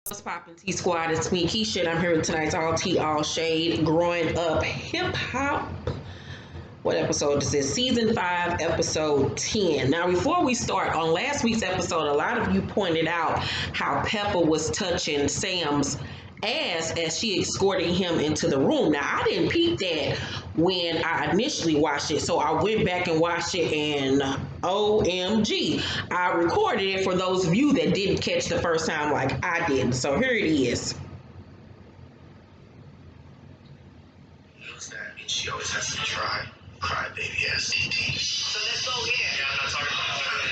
What's poppin' T Squad? It's me, Keisha, and I'm here with tonight's All Tea, All Shade, Growing Up Hip Hop. What episode is this? Season 5, episode 10. Now, before we start, on last week's episode, a lot of you pointed out how Pepper was touching Sam's ass as she escorted him into the room. Now, I didn't peep that when I initially watched it, so I went back and watched it, and OMG, I recorded it for those of you that didn't catch the first time like I did. So here it is. Knows that means she always has to try. Cry baby ass. So let's go here. Yeah, I'm not talking about that.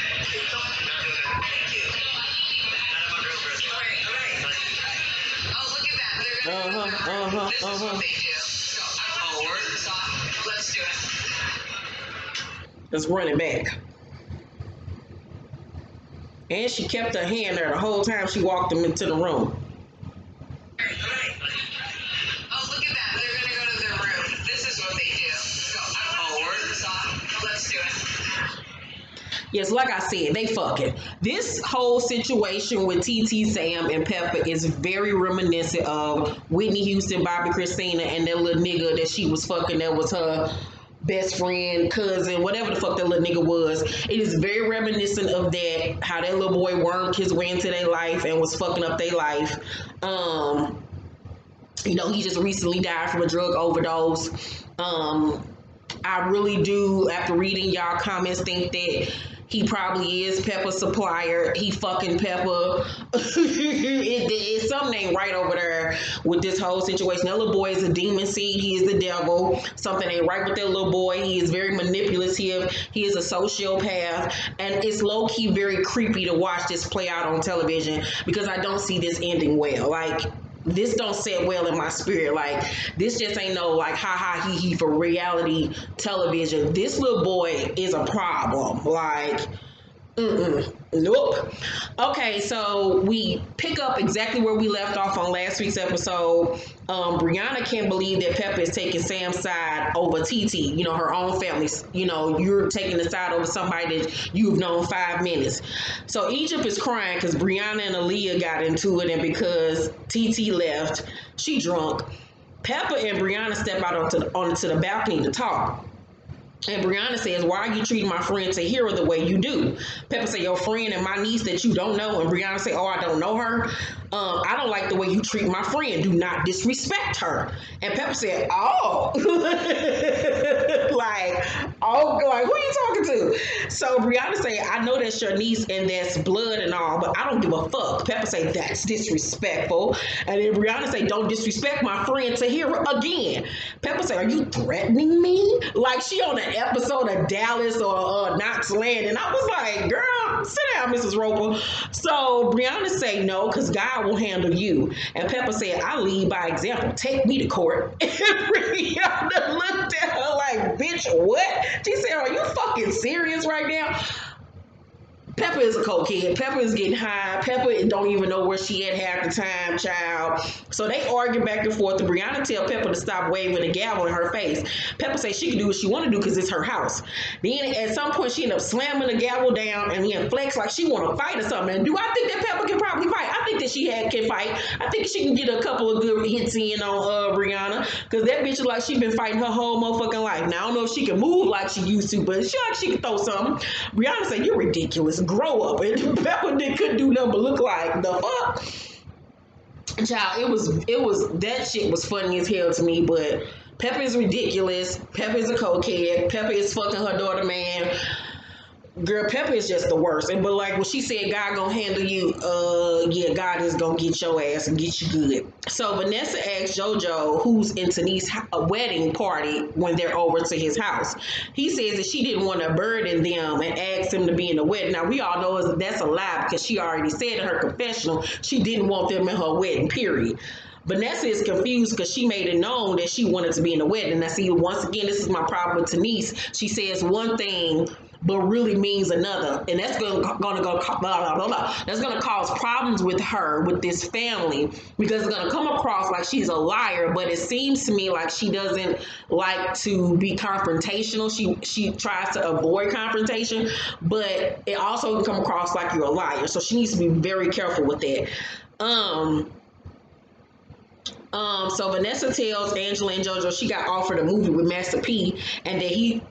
Not doing that. Thank you. Not my real person. Alright. Oh, look at that. They're gonna This is what they do. So, let's do it. Let's run it back. And she kept her hand there the whole time she walked him into the room. Oh, look at that. They're gonna go to their room. This is what they do. Let's do it. Yes, like I said, they fucking. This whole situation with TT, Sam, and Pepper is very reminiscent of Whitney Houston, Bobby Christina, and that little nigga that she was fucking that was her best friend, cousin, whatever the fuck that little nigga was. It is very reminiscent of that, how that little boy wormed his way into their life and was fucking up their life. You know, he just recently died from a drug overdose. I really do, after reading y'all comments, think that he probably is Pepper's supplier. He fucking Pepper. It's something ain't right over there with this whole situation. That little boy is a demon seed. He is the devil. Something ain't right with that little boy. He is very manipulative. He is a sociopath. And it's low-key very creepy to watch this play out on television because I don't see this ending well. Like, this don't sit well in my spirit. Like, this just ain't no like ha ha he he for reality television. This little boy is a problem. Like, nope. Okay, so we pick up exactly where we left off on last week's episode. Brianna can't believe that Pepper is taking Sam's side over TT, you know, her own family. You know, you're taking the side over somebody that you've known 5 minutes. So Egypt is crying because Brianna and Aaliyah got into it, and because TT left, she drunk. Pepper and Brianna step out onto the balcony to talk. And Brianna says, why are you treating my friend Tahira the way you do? Pepper say, your friend and my niece that you don't know. And Brianna say, oh, I don't know her. I don't like the way you treat my friend. Do not disrespect her. And Pepper said, oh. like, who are you talking to? So Brianna say, I know that's your niece and that's blood and all, but I don't give a fuck. Pepper say, that's disrespectful. And then Brianna say, don't disrespect my friend Tahira again. Pepper say, are you threatening me? Like she on an episode of Dallas or Knox Land. And I was like, girl, sit down, Mrs. Roper. So Brianna say, no, because God will handle you. And Pepper said, I lead by example. Take me to court. And Brianna looked at her like, bitch, what? She said, are you fucking serious right now? Pepper is a cokehead. Pepper is getting high. Pepper don't even know where she at half the time, child. So they argue back and forth. And Brianna tell Pepper to stop waving the gavel in her face. Pepper say she can do what she want to do because it's her house. Then at some point she end up slamming the gavel down and then flex like she want to fight or something. And do I think that Pepper can probably fight? I think that she can fight. I think she can get a couple of good hits in on Brianna because that bitch is like she been fighting her whole motherfucking life. Now I don't know if she can move like she used to, but she like she can throw something. Brianna say, you're ridiculous. Grow up. And Pepper couldn't do nothing but look like the fuck. Child, it was that shit was funny as hell to me, but Pepper is ridiculous. Pepper is a cokehead. Pepper is fucking her daughter, man. Girl, Pepper is just the worst. But like when she said God gonna handle you, yeah, God is gonna get your ass and get you good. So Vanessa asked JoJo who's in Tanice's wedding party when they're over to his house. He says that she didn't want to burden them and asked him to be in the wedding. Now we all know that's a lie because she already said in her confessional she didn't want them in her wedding, period. Vanessa is confused because she made it known that she wanted to be in the wedding. Now see, once again, this is my problem with Tanise. She says one thing but really means another, and that's that's gonna cause problems with her, with this family, because it's gonna come across like she's a liar. But it seems to me like she doesn't like to be confrontational. She tries to avoid confrontation, but it also can come across like you're a liar. So she needs to be very careful with that. Um, so Vanessa tells Angela and JoJo she got offered a movie with Master P, and that he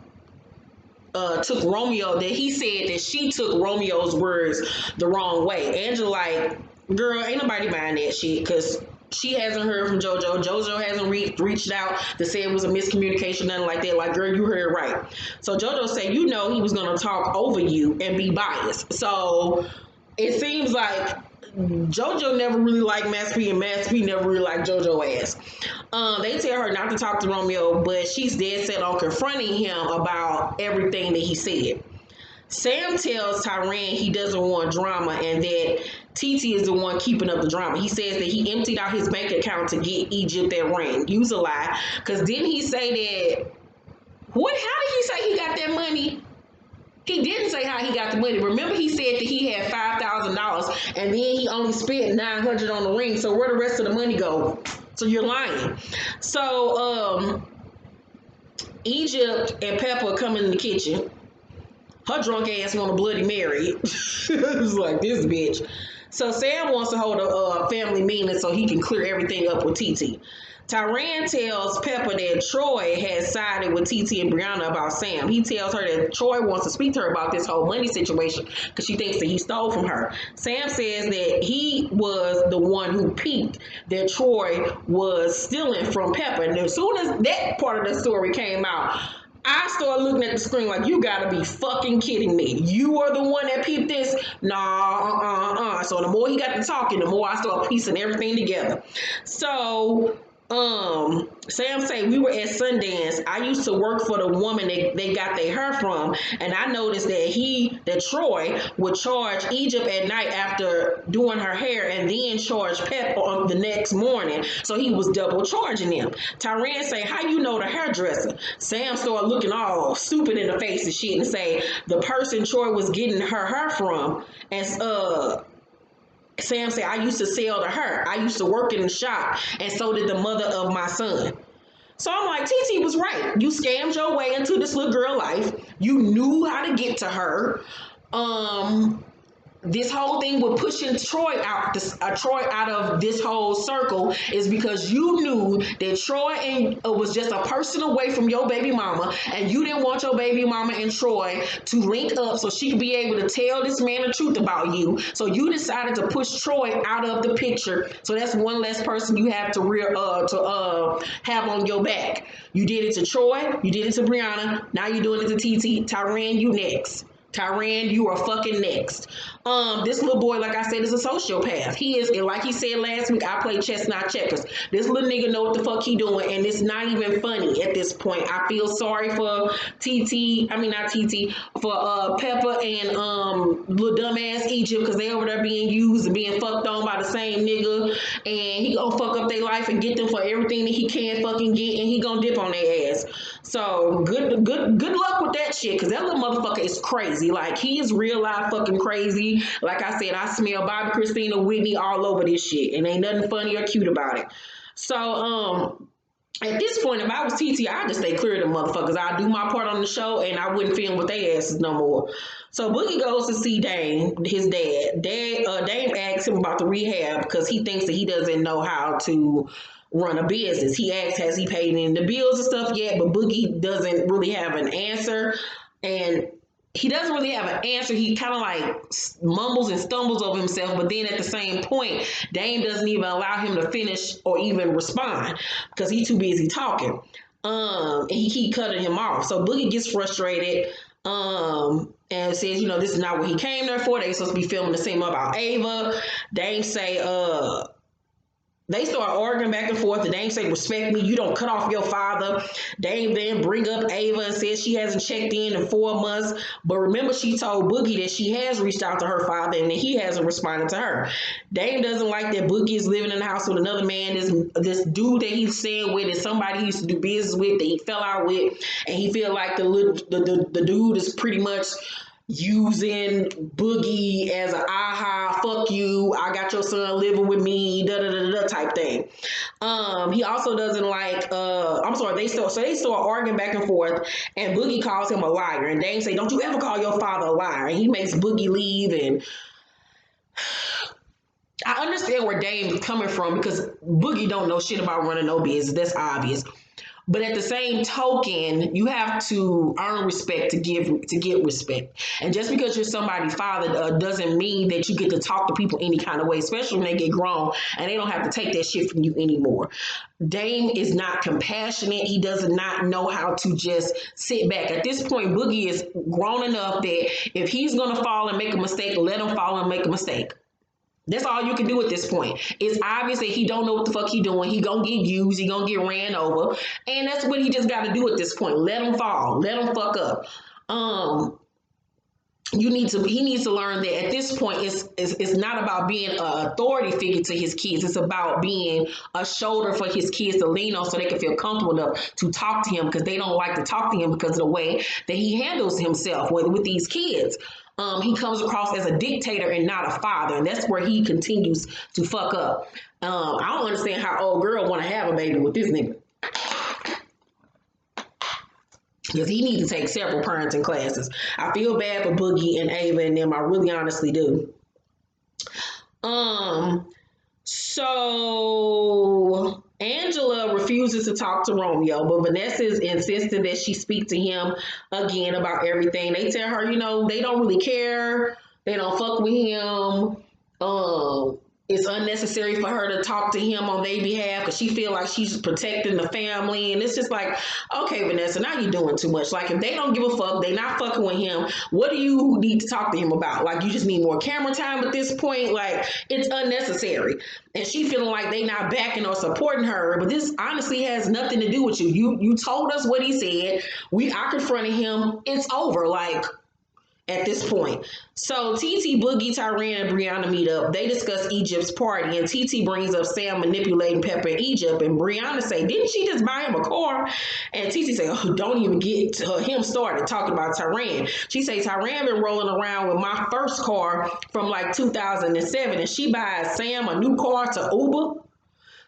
took Romeo. That he said that she took Romeo's words the wrong way. Angela like, girl, ain't nobody buying that shit because she hasn't heard from JoJo. JoJo hasn't reached out to say it was a miscommunication, nothing like that. Like, girl, you heard it right. So JoJo said, you know, he was gonna talk over you and be biased. So it seems like JoJo never really liked Master P, and Master P never really liked JoJo ass. They tell her not to talk to Romeo, but she's dead set on confronting him about everything that he said. Sam tells Tyran he doesn't want drama and that TT is the one keeping up the drama. He says that he emptied out his bank account to get Egypt that ring. Use a lie. Because didn't he say that? What? How did he say he got that money? He didn't say how he got the money. Remember, he said that he had $5,000 and then he only spent $900 on the ring. So where the rest of the money go? So you're lying. So Egypt and Pepper come in the kitchen. Her drunk ass want a Bloody Mary. It's like, this bitch. So Sam wants to hold a family meeting so he can clear everything up with TT. Tyran tells Pepper that Troy has sided with TT and Brianna about Sam. He tells her that Troy wants to speak to her about this whole money situation because she thinks that he stole from her. Sam says that he was the one who peeped that Troy was stealing from Pepper. And as soon as that part of the story came out, I started looking at the screen like, you gotta be fucking kidding me. You are the one that peeped this? Nah, So the more he got to talking, the more I started piecing everything together. So Sam say, we were at Sundance. I used to work for the woman that they got their hair from, and I noticed that Troy would charge Egypt at night after doing her hair and then charge Pep on the next morning. So he was double charging them. Tyran say, how you know the hairdresser? Sam started looking all stupid in the face and shit and say, the person Troy was getting her hair from, and Sam said, I used to sell to her. I used to work in the shop, and so did the mother of my son. So I'm like, TT was right. You scammed your way into this little girl life. You knew how to get to her. This whole thing with pushing Troy out of this whole circle is because you knew that Troy was just a person away from your baby mama, and you didn't want your baby mama and Troy to link up so she could be able to tell this man the truth about you. So you decided to push Troy out of the picture. So that's one less person you have to have on your back. You did it to Troy. You did it to Brianna. Now you're doing it to TT. Tyran, you next. Tyran, you are fucking next. This little boy, like I said, is a sociopath. He is, and like he said last week, I play chess, not checkers. This little nigga know what the fuck he doing, and it's not even funny at this point. I feel sorry for for Pepper and little dumbass Egypt, because they over there being used and being fucked on by the same nigga, and he gonna fuck up their life and get them for everything that he can fucking get, and he gonna dip on their ass. So good luck with that shit, because that little motherfucker is crazy. Like, he is real life fucking crazy. Like I said, I smell Bobby, Christina, Whitney all over this shit, and ain't nothing funny or cute about it. So at this point, if I was TT, I'd just stay clear of them motherfuckers. I'd do my part on the show, and I wouldn't film with their asses no more. So Boogie goes to see Dame, his dad. Dame asks him about the rehab because he thinks that he doesn't know how to run a business. He asks, has he paid in the bills and stuff yet? But Boogie doesn't really have an answer. And he doesn't really have an answer. He kind of like mumbles and stumbles over himself, but then at the same point, Dame doesn't even allow him to finish or even respond because he's too busy talking. And he keep cutting him off. So Boogie gets frustrated and says, you know, this is not what he came there for. They supposed to be filming the scene about Ava. Dame say, they start arguing back and forth. The Dame say, respect me. You don't cut off your father. Dame then bring up Ava and says she hasn't checked in 4 months. But remember, she told Boogie that she has reached out to her father and that he hasn't responded to her. Dame doesn't like that Boogie is living in the house with another man. This dude that he's staying with is somebody he used to do business with that he fell out with. And he feel like the dude is pretty much using Boogie as a aha, fuck you, I got your son living with me, da da da da type thing. He also doesn't like they start arguing back and forth, and Boogie calls him a liar, and Dame say, don't you ever call your father a liar, and he makes Boogie leave. And I understand where Dame is coming from because Boogie don't know shit about running no business. That's obvious. But at the same token, you have to earn respect to get respect. And just because you're somebody's father doesn't mean that you get to talk to people any kind of way, especially when they get grown and they don't have to take that shit from you anymore. Dame is not compassionate. He does not know how to just sit back. At this point, Boogie is grown enough that if he's gonna fall and make a mistake, let him fall and make a mistake. That's all you can do at this point. It's obvious that he don't know what the fuck he doing. He gonna get used. He gonna get ran over, and that's what he just got to do at this point. Let him fall. Let him fuck up. He needs to learn that at this point it's not about being an authority figure to his kids. It's about being a shoulder for his kids to lean on so they can feel comfortable enough to talk to him, because they don't like to talk to him because of the way that he handles himself with these kids. He comes across as a dictator and not a father, and that's where he continues to fuck up. I don't understand how old girl want to have a baby with this nigga, because he needs to take several parenting classes. I feel bad for Boogie and Ava and them. I really honestly do. So Angela refuses to talk to Romeo, but Vanessa is insisting that she speak to him again about everything. They tell her, they don't really care. They don't fuck with him. It's unnecessary for her to talk to him on their behalf because she feel like she's protecting the family. And it's just like, okay, Vanessa, now you're doing too much. Like, if they don't give a fuck, they not fucking with him, what do you need to talk to him about? Like, you just need more camera time at this point? Like, it's unnecessary. And she feeling like they not backing or supporting her. But this honestly has nothing to do with you. You told us what he said. I confronted him. It's over. Like, at this point. So TT, Boogie, Tyran, and Brianna meet up. They discuss Egypt's party, and TT brings up Sam manipulating Pepper in Egypt, and Brianna say, didn't she just buy him a car? And TT say, oh, don't even get him started talking about Tyran. She say, Tyran been rolling around with my first car from like 2007, and she buys Sam a new car to Uber.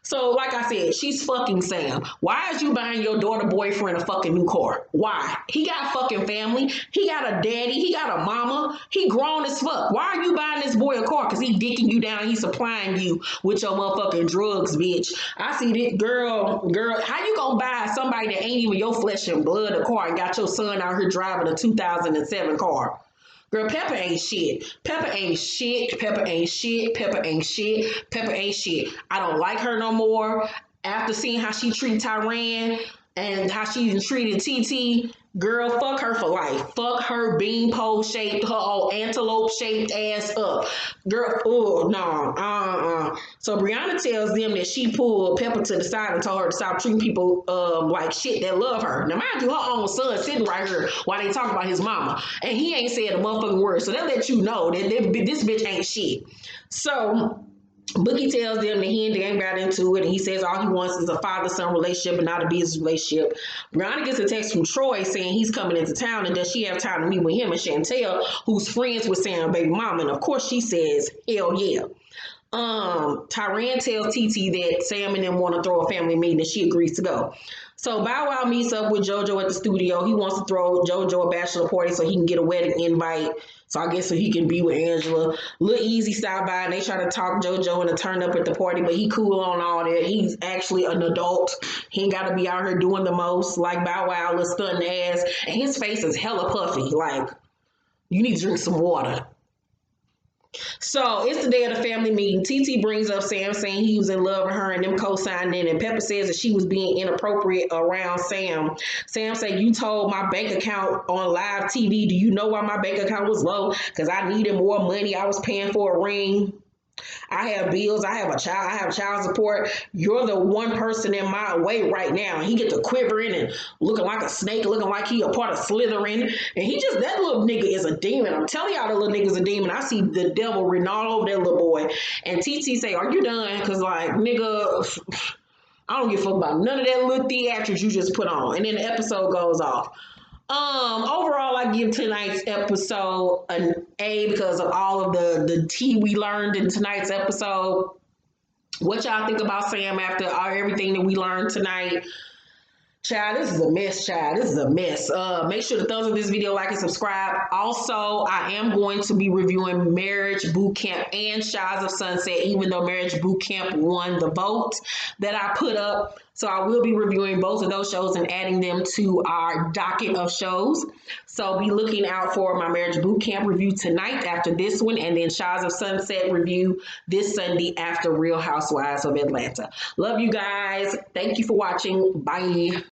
So, like I said, she's fucking Sam. Why is you buying your daughter boyfriend a fucking new car? Why? He got fucking family. He got a daddy. He got a mama. He grown as fuck. Why are you buying this boy a car? Because he dicking you down. He's supplying you with your motherfucking drugs, bitch. I see this girl. How you gonna buy somebody that ain't even your flesh and blood a car and got your son out here driving a 2007 car? Girl, Pepper ain't shit. Pepper ain't shit. Pepper ain't shit. Pepper ain't shit. Pepper ain't shit. I don't like her no more. After seeing how she treated Tyran and how she treated TT, girl, fuck her for life. Fuck her beanpole shaped, her old antelope shaped ass up. Girl, oh no, So Brianna tells them that she pulled Pepper to the side and told her to stop treating people like shit that love her. Now, mind you, her own son sitting right here while they talk about his mama, and he ain't said a motherfucking word. So that let you know that this bitch ain't shit. So Boogie tells them that he and Dan got into it, and he says all he wants is a father-son relationship and not a business relationship. Brianna gets a text from Troy saying he's coming into town, and does she have time to meet with him and Chantel, who's friends with Sam baby mama? And of course she says, hell yeah. Tyran tells TT that Sam and them want to throw a family meeting, and she agrees to go. So Bow Wow meets up with JoJo at the studio. He wants to throw JoJo a bachelor party so he can get a wedding invite. So I guess so he can be with Angela. Lil Easy stopped by and they try to talk JoJo into turn up at the party, but he cool on all that. He's actually an adult. He ain't got to be out here doing the most like Bow Wow, little stunting ass. And his face is hella puffy. Like, you need to drink some water. So it's the day of the family meeting. TT brings up Sam saying he was in love with her and them co-signed in, and Pepper says that she was being inappropriate around Sam. Sam said, you told my bank account on live TV. Do you know why my bank account was low? Because I needed more money. I was paying for a ring. I have bills. I have a child. I have child support. You're the one person in my way right now. And he gets to quivering and looking like a snake, looking like he a part of Slytherin. And that little nigga is a demon. I'm telling y'all, that little nigga's a demon. I see the devil written all over that little boy. And TT say, are you done? Because like, nigga, I don't give a fuck about none of that little theatrics you just put on. And then the episode goes off. Overall, I give tonight's episode an A because of all of the tea we learned in tonight's episode. What y'all think about Sam after everything that we learned tonight? Child, this is a mess, child. This is a mess. Make sure to thumbs up this video, like, and subscribe. Also, I am going to be reviewing Marriage Boot Camp and Skies of Sunset, even though Marriage Boot Camp won the vote that I put up. So I will be reviewing both of those shows and adding them to our docket of shows. So be looking out for my Marriage Boot Camp review tonight after this one, and then Skies of Sunset review this Sunday after Real Housewives of Atlanta. Love you guys. Thank you for watching. Bye.